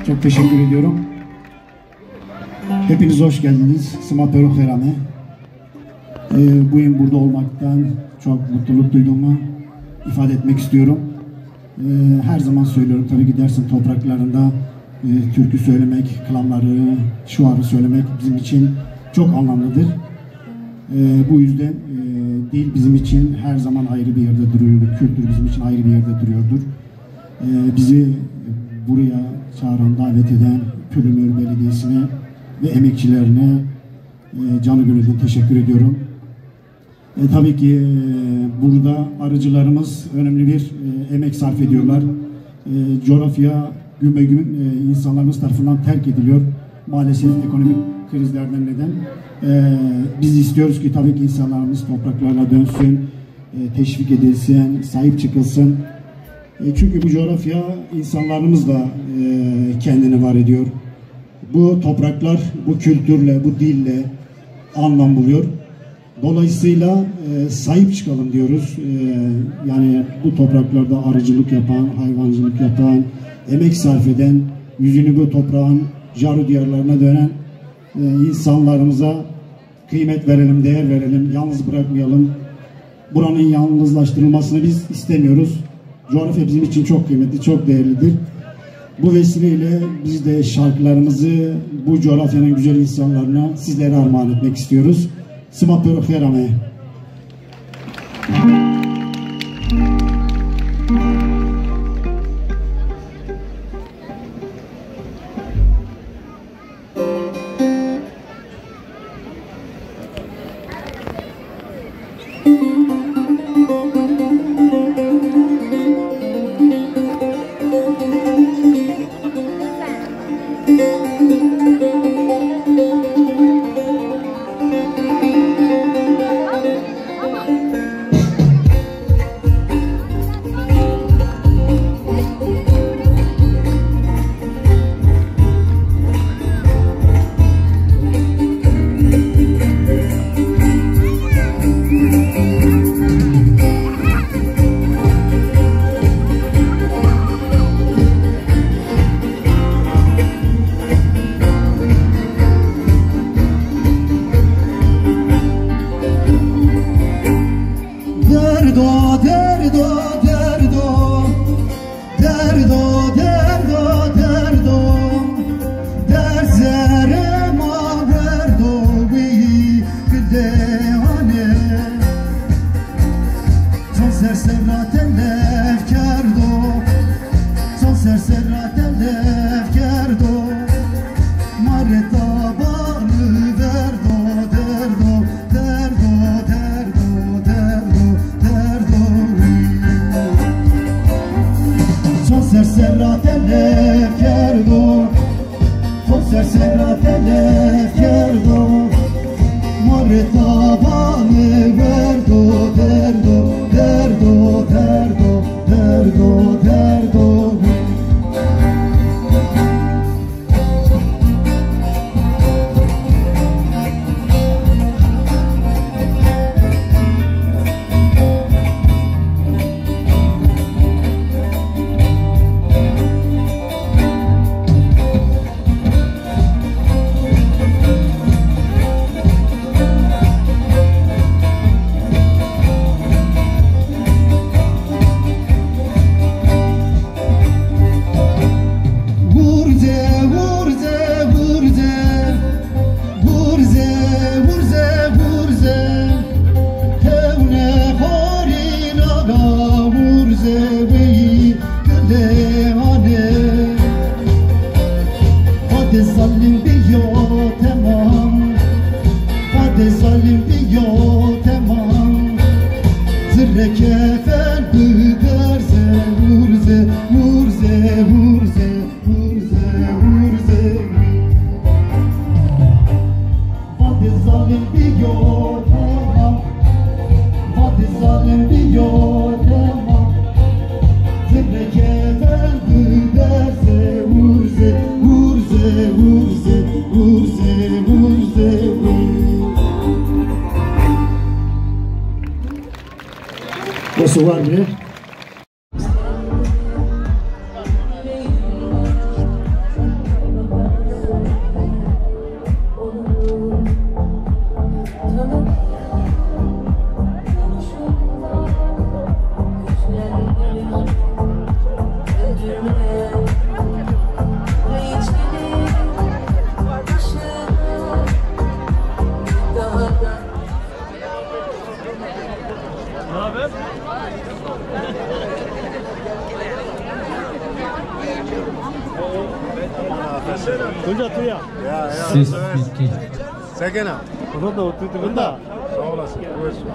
Çok teşekkür ediyorum. Hepiniz hoş geldiniz. Smaperu Herame. Bugün burada olmaktan çok mutluluk duyduğumu ifade etmek istiyorum. Her zaman söylüyorum, tabii ki Dersim topraklarında türkü söylemek, klamları, şuarı söylemek bizim için çok anlamlıdır. Bu yüzden dil bizim için her zaman ayrı bir yerde duruyordur. Kültür bizim için ayrı bir yerde duruyordur. Bizi buraya çağıran, davet eden Pülümür Belediyesi'ne ve emekçilerine canı gönülden teşekkür ediyorum. Tabii ki burada arıcılarımız önemli bir emek sarf ediyorlar. Coğrafya gün be gün insanlarımız tarafından terk ediliyor. Maalesef ekonomik krizlerden neden. Biz istiyoruz ki tabii ki insanlarımız topraklarına dönsün, teşvik edilsin, sahip çıkılsın. Çünkü bu coğrafya insanlarımız da kendini var ediyor. Bu topraklar bu kültürle, bu dille anlam buluyor. Dolayısıyla sahip çıkalım diyoruz. Yani bu topraklarda arıcılık yapan, hayvancılık yapan, emek sarf eden, yüzünü bu toprağın Caru diyarlarına dönen insanlarımıza kıymet verelim, değer verelim, yalnız bırakmayalım. Buranın yalnızlaştırılmasını biz istemiyoruz. Coğrafya bizim için çok kıymetli, çok değerlidir. Bu vesileyle biz de şarkılarımızı bu coğrafyanın güzel insanlarına sizlere armağan etmek istiyoruz. Smaperu Herame. Siz bitti. Sekena. Bunu da oturdu bunda. Sağ olasın. Buyursun.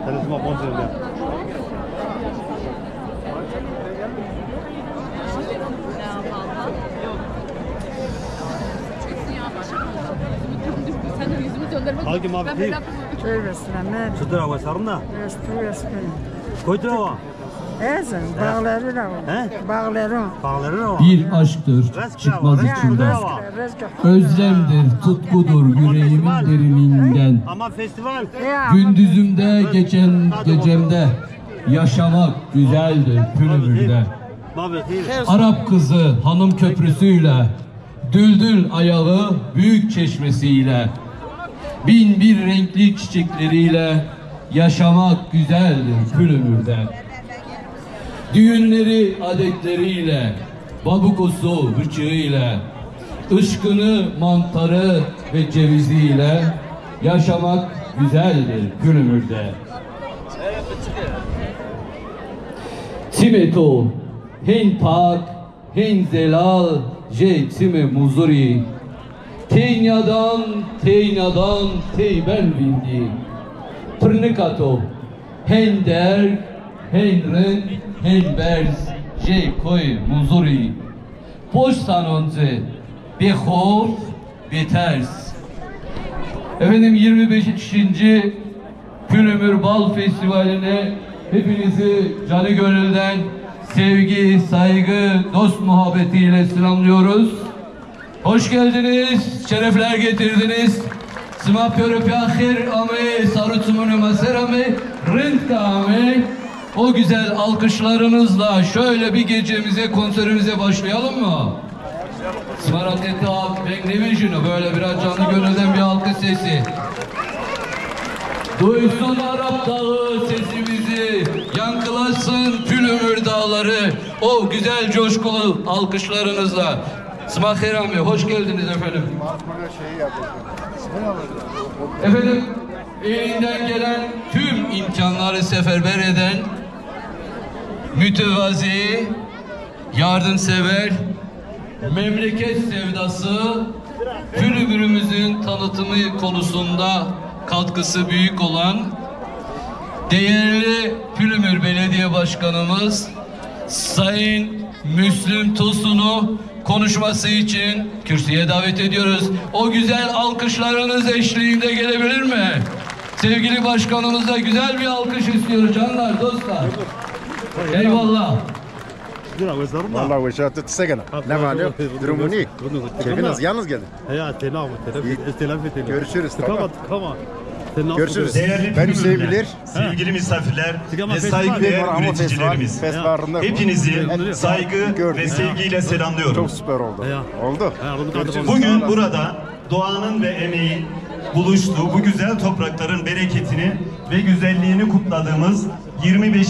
Telefon boncuğu. Hangi mavi değil? Çıtıra var sarında. Koytura var. Bağları da var. Bağları. Bağları ne var? Bir aşktır çıkmaz içimden. Özlemdir, tutkudur yüreğimin derininden. Ama festival. Gündüzümde geçen gecemde yaşamak güzeldir pürümürde. Mavi değil. Arap kızı hanım köprüsüyle, düldül ayağı büyük çeşmesiyle, bin bir renkli çiçekleriyle yaşamak güzeldir pürümürde. Düğünleri adetleriyle, babukusu bıçığıyla, ışkını mantarı ve ceviziyle yaşamak güzeldir pürümürde. Timeto, hen pak, hen zelal, je time muzuri. Teynyadan, teyben vindi. Tırnikato, hen der, hen ren, hen berz, je koy muzuri. Boş sanonze, behof, beters. Efendim 25. Pülümür Bal Festivali'ne hepinizi canı gönülden sevgi, saygı, dost muhabbetiyle selamlıyoruz. Hoş geldiniz, şerefler getirdiniz. Sıma pöröpyahir ame, sarutumunu maserame, rentame. O güzel alkışlarınızla şöyle bir gecemize, konserimize başlayalım mı? Smaraketa, Benglivision'u böyle biraz canlı gönülden bir alkış sesi. Duysun Arap dağı sesimizi, yankılasın Pülümür dağları, o güzel coşkulu alkışlarınızla. Smaherami, hoş geldiniz efendim. Efendim, elinden gelen tüm imkanları seferber eden, mütevazi, yardımsever, memleket sevdası, Pülümür'ümüzün tanıtımı konusunda katkısı büyük olan değerli Pülümür Belediye Başkanımız Sayın Müslüm Tosun'u konuşması için kürsüye davet ediyoruz. O güzel alkışlarınız eşliğinde gelebilir mi? Sevgili başkanımıza güzel bir alkış istiyoruz canlar, dostlar. Eyvallah. Vallahi bu şartı Sekena. Ne var yok? Durumu ne? Keyfiniz yalnız geldin. Ya selam. Görüşürüz. Tamam. Görüşürüz. Değerli Ben Hüseyin sevgili misafirler ve saygıdeğer üreticilerimiz. Hepinizi saygı ve sevgiyle selamlıyorum. Çok süper oldu. Oldu. Bugün burada doğanın ve emeğin buluştuğu bu güzel toprakların bereketini ve güzelliğini kutladığımız 25.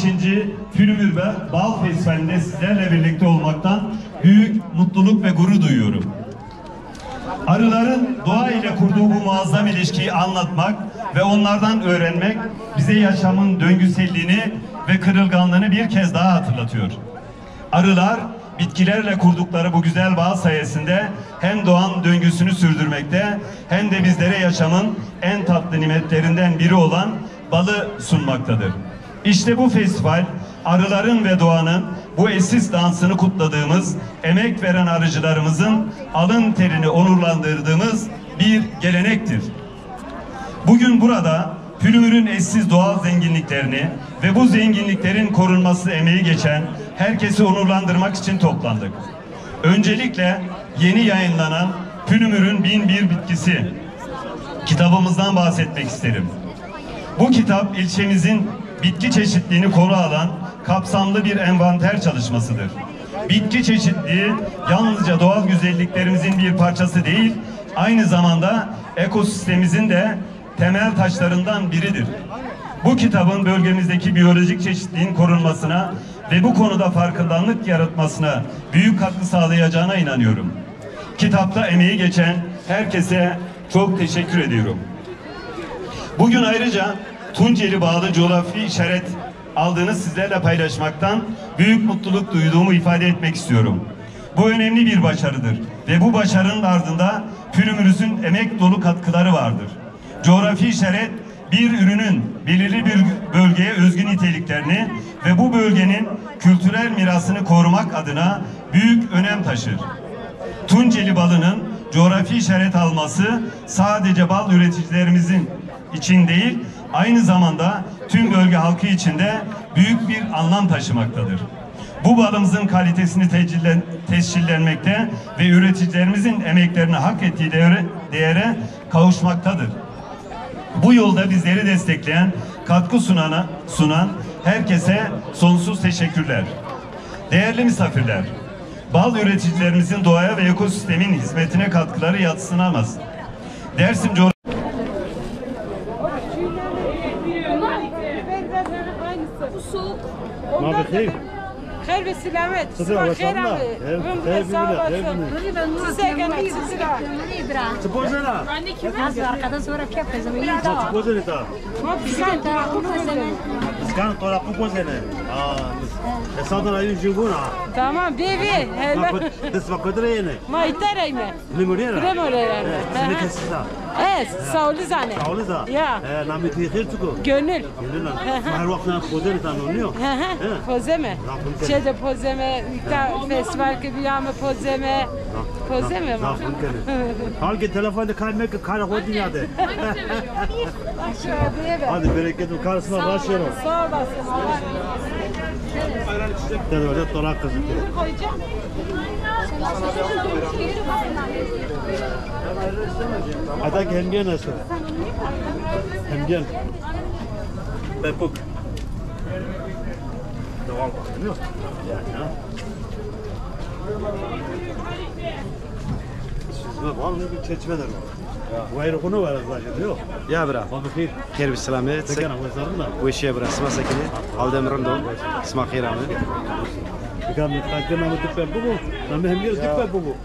Pülümür Bal Festivali'nde sizlerle birlikte olmaktan büyük mutluluk ve gurur duyuyorum. Arıların doğa ile kurduğu bu muazzam ilişkiyi anlatmak ve onlardan öğrenmek bize yaşamın döngüselliğini ve kırılganlığını bir kez daha hatırlatıyor. Arılar bitkilerle kurdukları bu güzel bağ sayesinde hem doğanın döngüsünü sürdürmekte hem de bizlere yaşamın en tatlı nimetlerinden biri olan balı sunmaktadır. İşte bu festival arıların ve doğanın bu eşsiz dansını kutladığımız, emek veren arıcılarımızın alın terini onurlandırdığımız bir gelenektir. Bugün burada Pülümür'ün eşsiz doğal zenginliklerini ve bu zenginliklerin korunması emeği geçen herkesi onurlandırmak için toplandık. Öncelikle yeni yayınlanan Pülümür'ün 1001 bitkisi kitabımızdan bahsetmek isterim. Bu kitap ilçemizin bitki çeşitliliğini konu alan kapsamlı bir envanter çalışmasıdır. Bitki çeşitliliği yalnızca doğal güzelliklerimizin bir parçası değil, aynı zamanda ekosistemimizin de temel taşlarından biridir. Bu kitabın bölgemizdeki biyolojik çeşitliliğin korunmasına ve bu konuda farkındalık yaratmasına büyük katkı sağlayacağına inanıyorum. Kitapta emeği geçen herkese çok teşekkür ediyorum. Bugün ayrıca Tunceli bağlı coğrafi işaret aldığını sizlerle paylaşmaktan büyük mutluluk duyduğumu ifade etmek istiyorum. Bu önemli bir başarıdır ve bu başarının ardında Pülümürüz'ün emek dolu katkıları vardır. Coğrafi işaret bir ürünün belirli bir bölgeye özgü niteliklerini ve bu bölgenin kültürel mirasını korumak adına büyük önem taşır. Tunceli balının coğrafi işaret alması sadece bal üreticilerimizin için değil, aynı zamanda tüm bölge halkı için de büyük bir anlam taşımaktadır. Bu balımızın kalitesini tescillenmekte ve üreticilerimizin emeklerini hak ettiği değere kavuşmaktadır. Bu yolda bizleri destekleyen, katkı sunan herkese sonsuz teşekkürler. Değerli misafirler, bal üreticilerimizin doğaya ve ekosistemin hizmetine katkıları yadsınamaz. Dersim Bu soğuk. Mabekeyim. Hayır ve selamet. Sıra Hayır abi. Ömrüne sağ olasın. Size gene size. Spozena. Az arkadan sonra kepezim. İyi Spozena ta. Sen Skan tora kupozena. Esadan ayın jibuna. tamam bebi. Desva kodreyene. Ma itereyme. Limuriera. Kremoreyme. Seni kesisa. Saulizane. Sağlıza. Ya. Namı tihir tuku. Gönül. Her vakti pozena ta nonyo. Pozeme. Şeyde pozeme. Festival gibi yağmur pozeme. Pozeme mi? Halki telefonda kaymak kara hodiyade. Hadi bereketin karşısına başlayalım. Sağ olasın. Dedi öyle torak kızı. Hadi hemgen nasıl? Hemgen. Bepuk. Doğal bakmıyor. Ya. Sizde var mı bir çeçmeler var? Bu ayrı konu var zaten yok. يا برا Bakın خير. خير بالسلامات Tekrar وزارنا. وش يا برا اسمع سكني عودة مرندو اسمع خير عمل Kan takdir namı tıklar bu. Namı hemgen tıklar bu.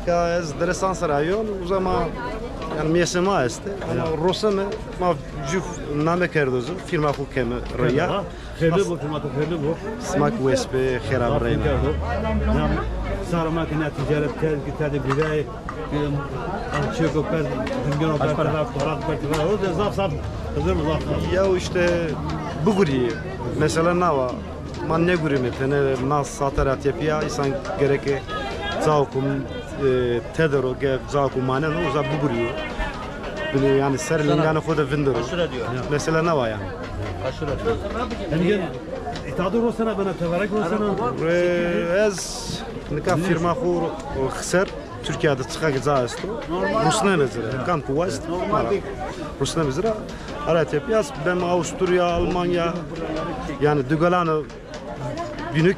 كاز درس عن سرايون وزما يعني ميسي ما است اما الرسم ما جوف نامه كردوزم فيلم اخو كم ريا Hayırlı bu firma hayırlı bu. اسمك ويس بخير عمل رينا صار ما كنا تجارة كتاب بداية شيكو كان هنجر وكان طرات كتير هذا زاف صار هذا زاف يا işte buguri mesela nava man ne guri mesela nas satarat yapıyor insan gerek zakum tedero ge zakum mane no za buguri bunu yani serlin yani koda vendor mesela nava yani هنجر اتعادوا روسنا بنا تبارك روسنا ez nika firma khur khsar Türkiye'de çıkacak zaten. Rusya mesela kan kuvvet. Rusya mesela arat yapıyoruz. Ben Avusturya, Almanya yani dügalanı günlük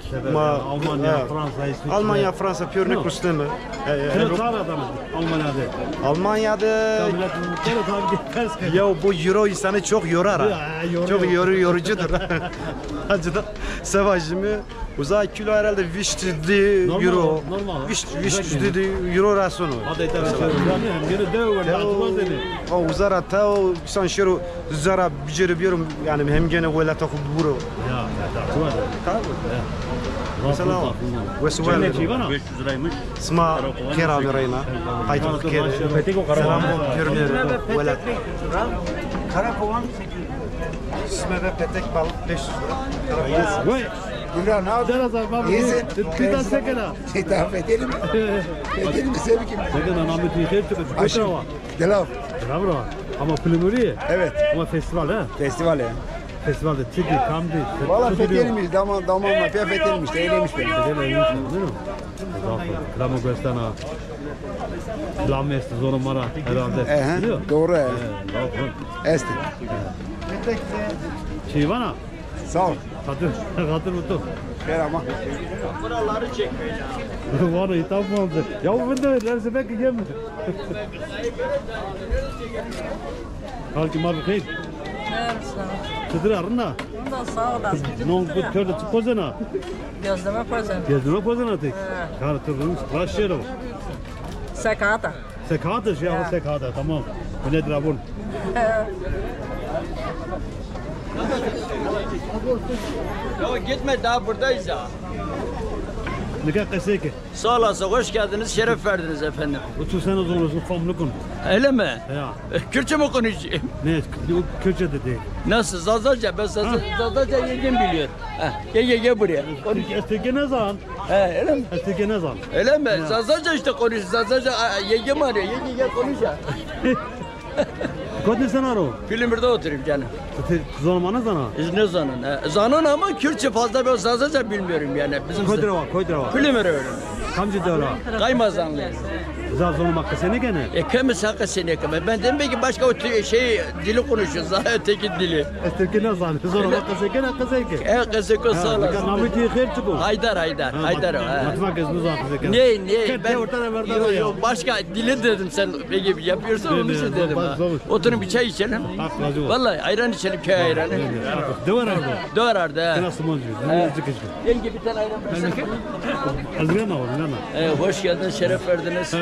Almanya, Fransa piyörnek Rusya mı? Almanya'da ya bu euro insanı çok yorar ha. Çok yorucudur. Acıda savaşımı uzay kilo herhalde viştidi euro. Viştidi euro rasyonu. O uzara ta o san şero uzara biceriyorum yani hem gene böyle takıp buru. Mesela وسؤال اسمع كيرا مرينا قايتو كيرا سلام بيرنير ولا كراكوان اسمه بتك بال 500 وي Gülen abi. İyisin. Tıktan sekena. Hitap edelim mi? Edelim mi sevgilim? Sekena namı tüyler çıkıyor. Aşağı. Delav. Bravo. Ama Pülümürü. Evet. Ama festival ha. Festival ya. Festivalde Tigi, Kamdi. Valla fethelimmiş, damanla fethelimmiş de eğlenmiş beni. Fethelimmiş değil mi? Klamo göstana. Klam esti zonu mara herhalde. Doğru ya. Esti. Şey bana. Sağ ol. Hatır mutlu. Gel ama. Buraları çekmeyeceğim. Bana hitap mı olacak? Ya bu da derse belki gelmedi. Halki marı kayıt. Kıdır arına. Bundan sağ olasın. Non bu törde pozana. Gözleme pozan. Gözüme pozana tek. Kar tırın raşero. Sekata. Sekata şey ama sekata tamam. Bu nedir abun? Ya gitme daha buradayız ya. Ne kadar keseki? Sağ olasın, hoş geldiniz, şeref verdiniz efendim. Otur sen o zaman olsun famlukun. Öyle mi? Ya. Kürtçe mi konuşayım? Ne? Kürtçe de değil. Nasıl? Zazaca, ben Zazaca yengem biliyor. Gel buraya. Esteke ne zaman? Öyle mi? Esteke ne zaman? Öyle mi? Zazaca işte konuş. Zazaca yengem arıyor. Yenge gel konuş ya. Kodun sen aro? Filmde oturayım canım. Zamanı sana? Ne zanın? Zanın ama Kürtçe fazla ben Zazaca bilmiyorum yani. Bizim Koydra. Filmde öyle. Kamcı da öyle. Kaymazanlıyız. Zazonu makka seni gene. Kemiz hakka seni kemiz. Ben demek ki başka o şey dili konuşuyoruz. Öteki dili. Esteke ne zaman? Zonu makka seni gene keseki. Keseki sağ olasın. Nameti khair çıkıyor. Haydar. Matmak eznu zaten keseki. Ne? Ben başka dili dedim sen peki yapıyorsun onun için dedim. Oturun bir çay içelim. Vallahi ayran içelim, köy ayranı. Döver arda. Nasıl moncu? Yenge bir tane ayran bırakın. Azgana var. Hoş geldiniz, şeref verdiniz.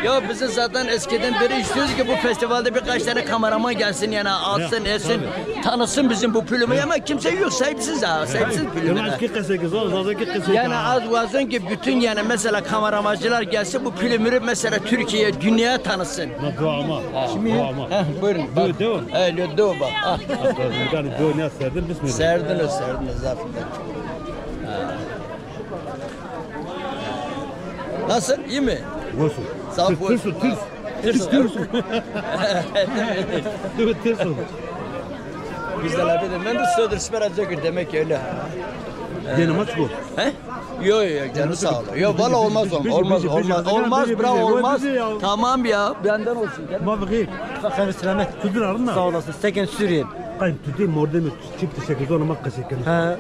Ya bizi zaten eskiden beri istiyoruz ki bu festivalde birkaç tane kameraman gelsin yani alsın, etsin, tanısın bizim bu filmi ama kimse yok, sahipsiz ha, sahipsiz filmine. Yani az vazın ki bütün yani mesela kameramacılar gelsin bu filmi mesela Türkiye, dünyaya tanısın. Duama. Buyurun. Devam. Evet, devam bak. Yani ne serdin bismillah. Serdiniz zaten. Nasıl? İyi mi? Nasıl? Sağ ol. Tırs. Bizde lafı dedim. Ben de söyledi süper demek ki öyle. Yeni maç bu. He? Yok canı sağ ol. Yok valla olmaz. Olmaz bravo olmaz. Tamam ya benden olsun. Mabıki. Sen selamet. Kudur arın Sağ olasın. Seken Suriye. Kayıp tutayım morde mi? Çift teşekkür onu makka seken. He.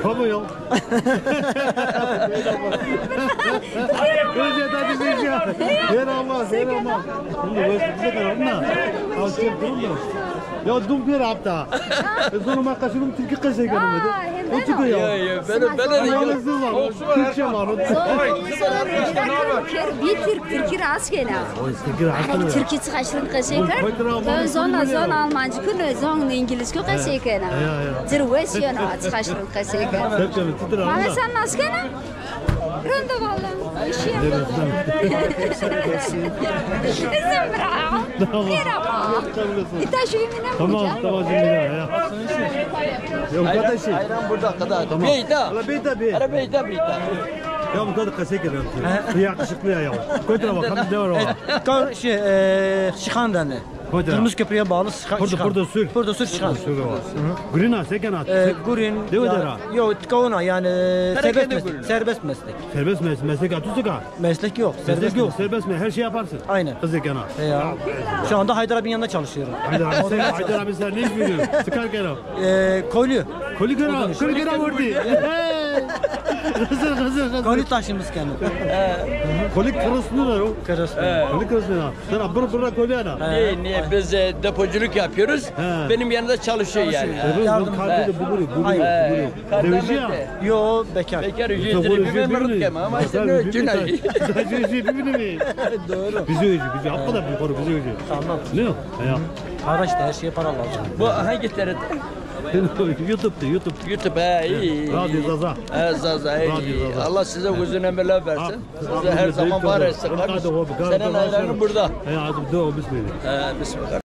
Kamo ya. Gözü tadı bir şey. Ver ama. Şimdi bize kararına. Alçak durun da. Ya dum bir hafta. Sonra makka şunun Türkiye kaşe gelmedi. O çıkıyor ya. Yok ben Türkçe var. Bir Türkiye askeri. Türkiye çıkaşırın kaşeker. Zon Almancı kül, zon İngilizce kaşeker. Zirveş yana çıkaşırın kaşeker. Ama sen nasıl gene? Rında vallahi. İzin bravo. Merhaba. İtaşıyımına Tamam şimdi ya. Yok kardeşim. Ayran burada kadar. Tamam. Beyta. Ya bu kadar kasek ediyor. Yakışıklı ya. Koytra bak hem de var o. Şikandan. Kırmızı köprüye bağlı Burada sür çıkan. Grina sekenat. Gurin. Devedera. Yok tkavuna yani serbest meslek. Serbest meslek atıyorsun. Meslek yok. Serbest meslek her şey yaparsın. Aynen. Kızıkana. Şu anda Haydar abinin yanında çalışıyorum. Haydar abi sen ne iş veriyorsun? Sıkarken o. Koylu. Koligana vurdu. Kızır. Koylu taşımız kendi. Kolik kırısınlar o. Kolik kırısınlar. Sen bura kolyana. Niye biz depoculuk yapıyoruz. Benim yanında çalışıyor yani. Yardım. Devici ya. Yo bekar. Bekar ücretleri bir memurluk yeme ama işte ne cünayı. Doğru. Bizi hakikaten bir koru bizi öcü. Tamam. Ne o? Para işte her şeye para lazım. Bu hangi TRT? YouTube iyi. Radyo Zaza. Zaza iyi. Allah size uzun ömürler versin. Size her zaman var etsin. Senin ayranın burada. Hadi bismillah. Bismillah.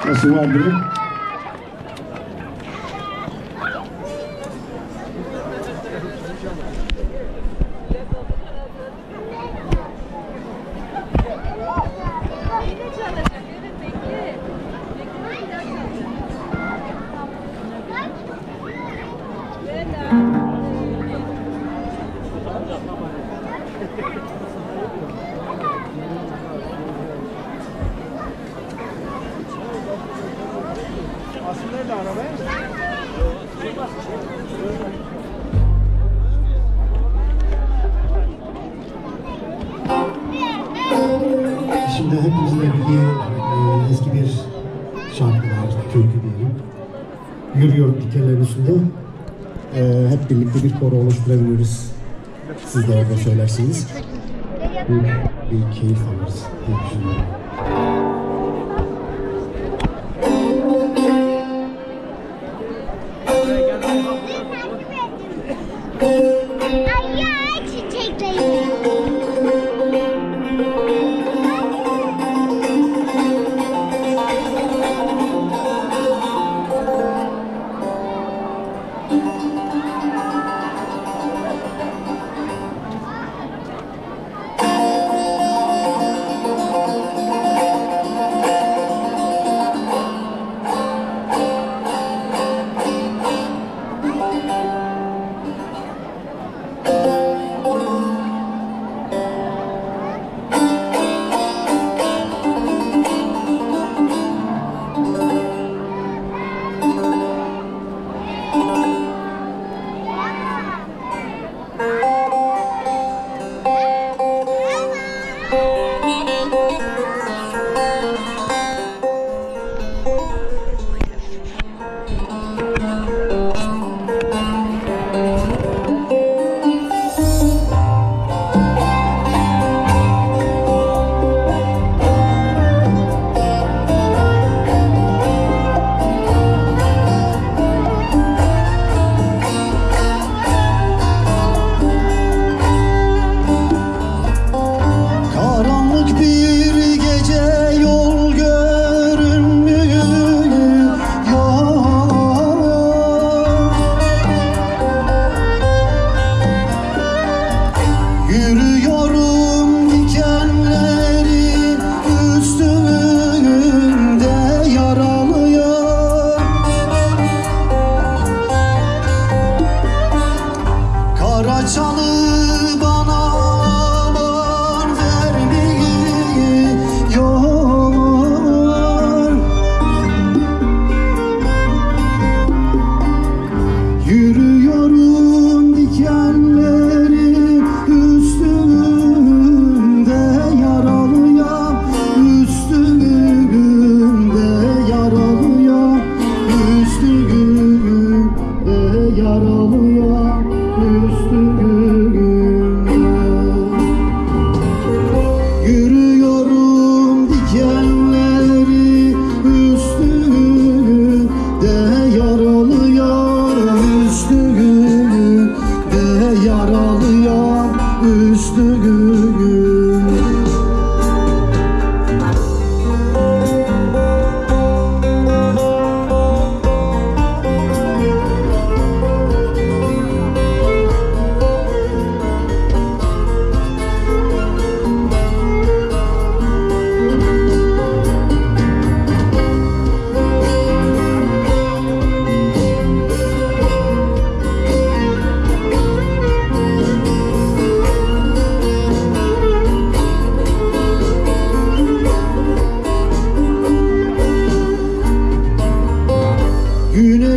Nasıl vardı? Şimdi hepimizle bildiği eski bir şarkı var, türkü diyelim. Yürüyorum dikenlerin üstünde. Hep birlikte bir koro oluşturabiliriz. Siz de orada söylersiniz. Büyük bir keyif alırız diye düşünüyorum.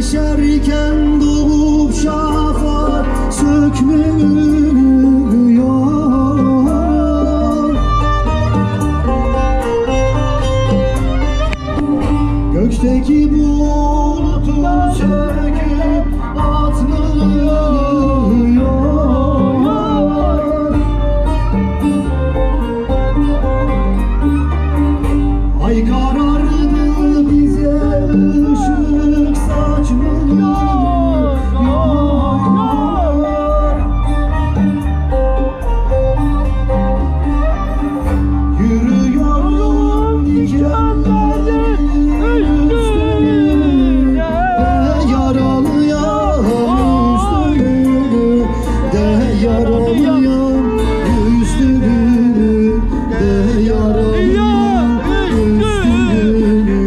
yeşerken doğup şafak sökmüyor. Gökteki bulutun söküp atmıyor. Ay karardı bize ışık saçmıyor. Yürüyorum dikenlerin üstünde, yaralıyam üstünde, yaralıyam üstünde, yaralıyam üstünde.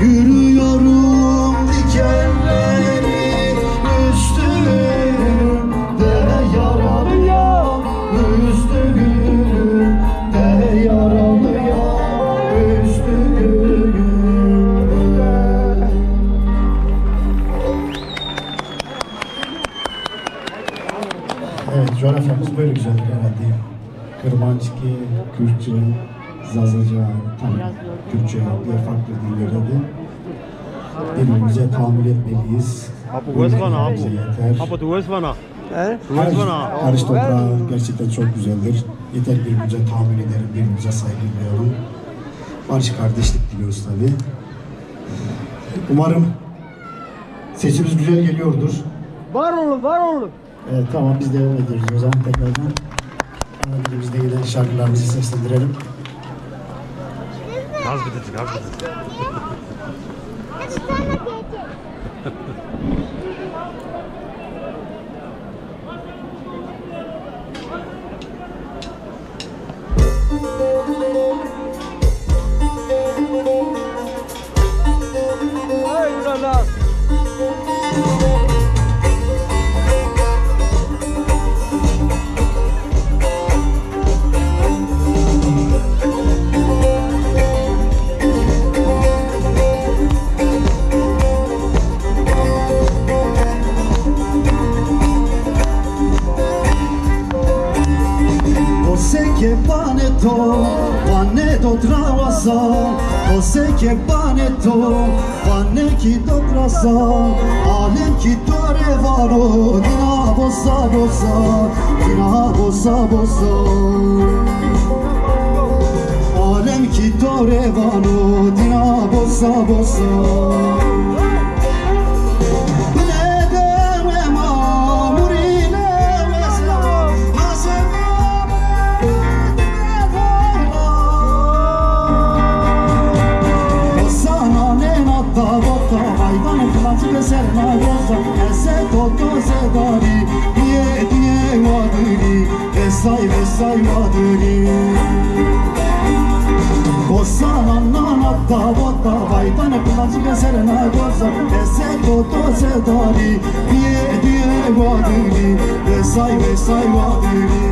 Yürüyorum dikenlerin üstünde, yaralıyam üstünde, yaralıyam üstünde. Evet, coğrafyamız böyle güzeldir herhalde. Kırmançki, Kürtçe, Zazaca, Kürtçe, diğer farklı dillerde de birbirimize tahammül etmeliyiz. Birbirimize yeter. Her karış toprağı gerçekten çok güzeldir. Yeter birbirimize tahammül edelim, birbirimize saygı duyalım. Barış kardeşlik diliyoruz tabi. Umarım sesimiz güzel geliyordur. Var olun, var olun. Evet, tamam, biz devam ediyoruz o zaman tekrardan. Bizde gelen şarkılarımızı seslendirelim. Az bitecek, az bitecek. Paneto trawasa, você que paneto, paneki do trasa, alem ki tore varo, dina bossa bossa, dina bossa bossa. Alem ki tore varo, dina bossa bossa. Serna rosa, ese toto se dari, die waduri, vesai waduri. Bossa nana tavota, vaitane plazike serna rosa, ese toto se dari, die waduri, vesai waduri.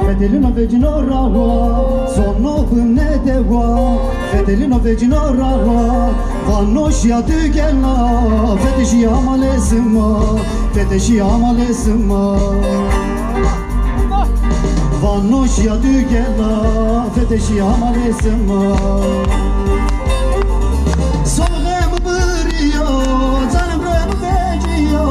Fedelino vecino rawa, sono ne dewa. Fedelino vecino rawa, vanno shia tugella, fedeshi amalesma, fedeshi amalesma. Vanno shia tugella, fedeshi amalesma. Solem brio, zanem rem vecchio.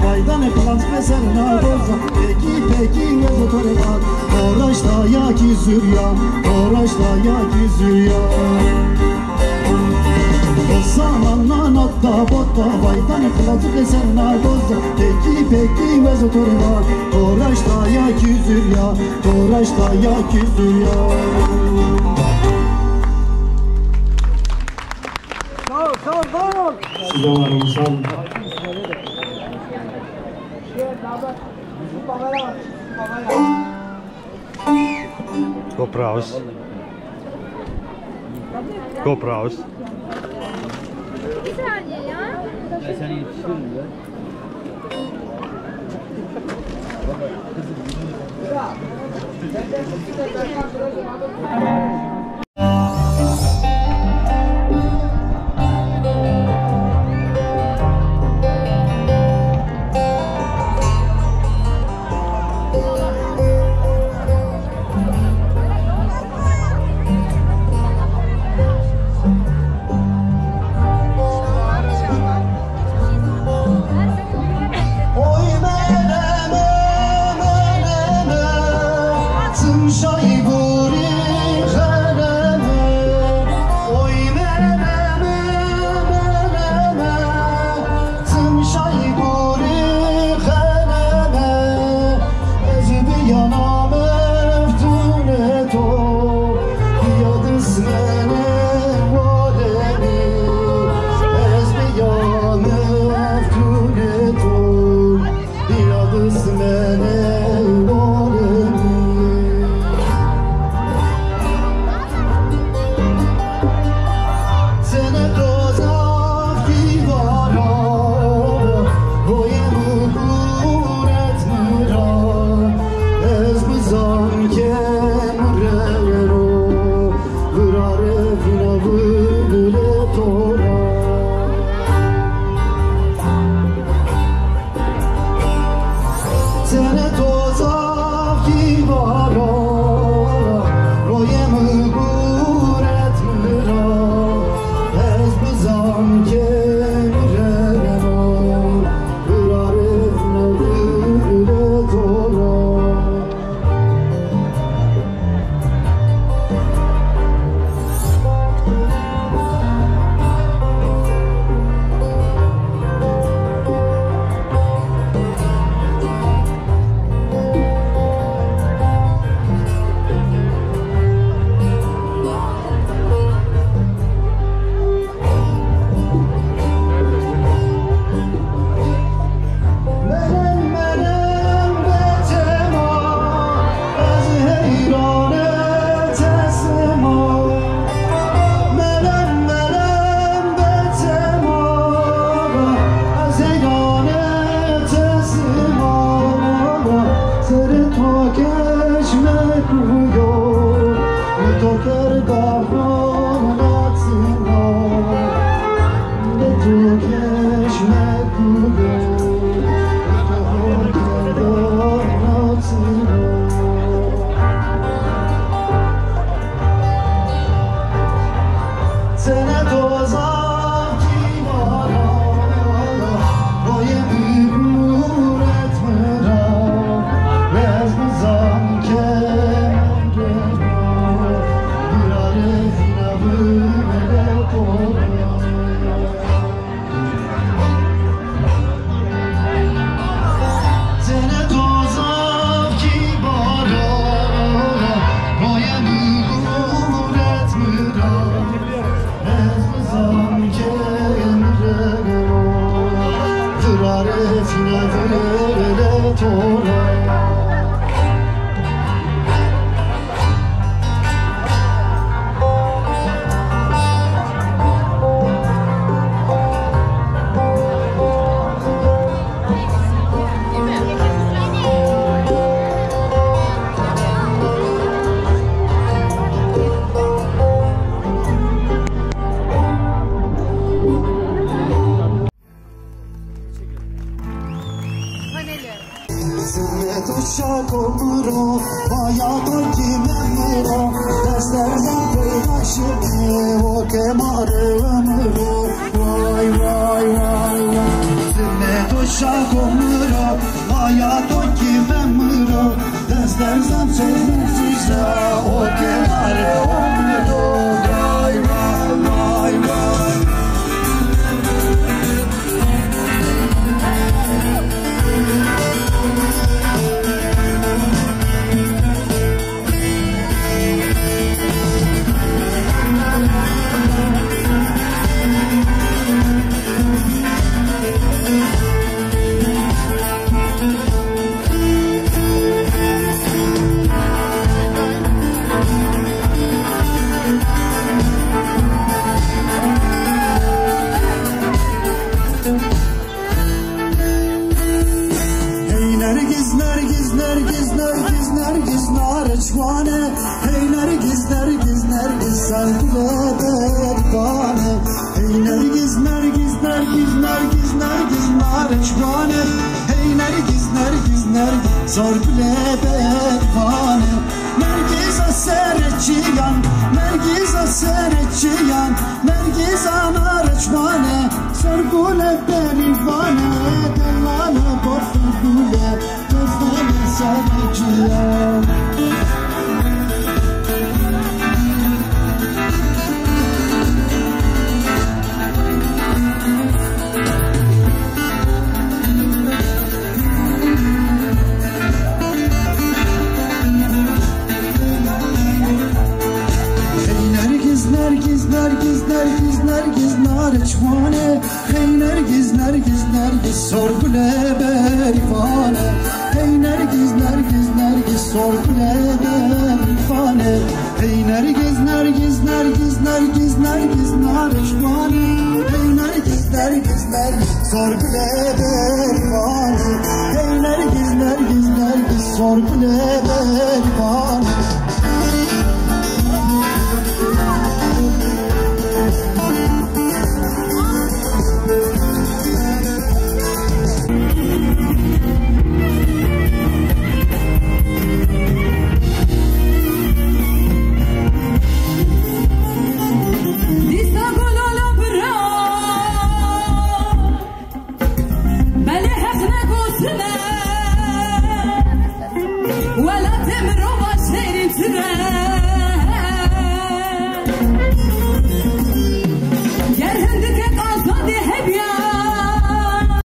Vaydane kılanç beserine roza, peki vezo toreka, oraşta ya ki zürya, oraşta ya ki zürya. Samanla natta botta Vaydan kılacık eserna bozda Peki ve zoturna Toraşta ya küzür ya Toraşta ya küzür ya Sağ ol. Size varım sağ olun. Kopraus. Kopraus. Bir saniye ya. Ben seni yetiştiririm ya. sorgule bervane Nergiz aserçiyan Nergiz aserçiyan Nergiz anarçmane sorgule bervane Delale borgule Gözlere serçiyan Nergiz narçmane Hey Nergiz sorgule berifane Hey Nergiz sorgule berifane Hey Nergiz narçmane Hey Nergiz sorgule berifane Hey Nergiz sorgule berifane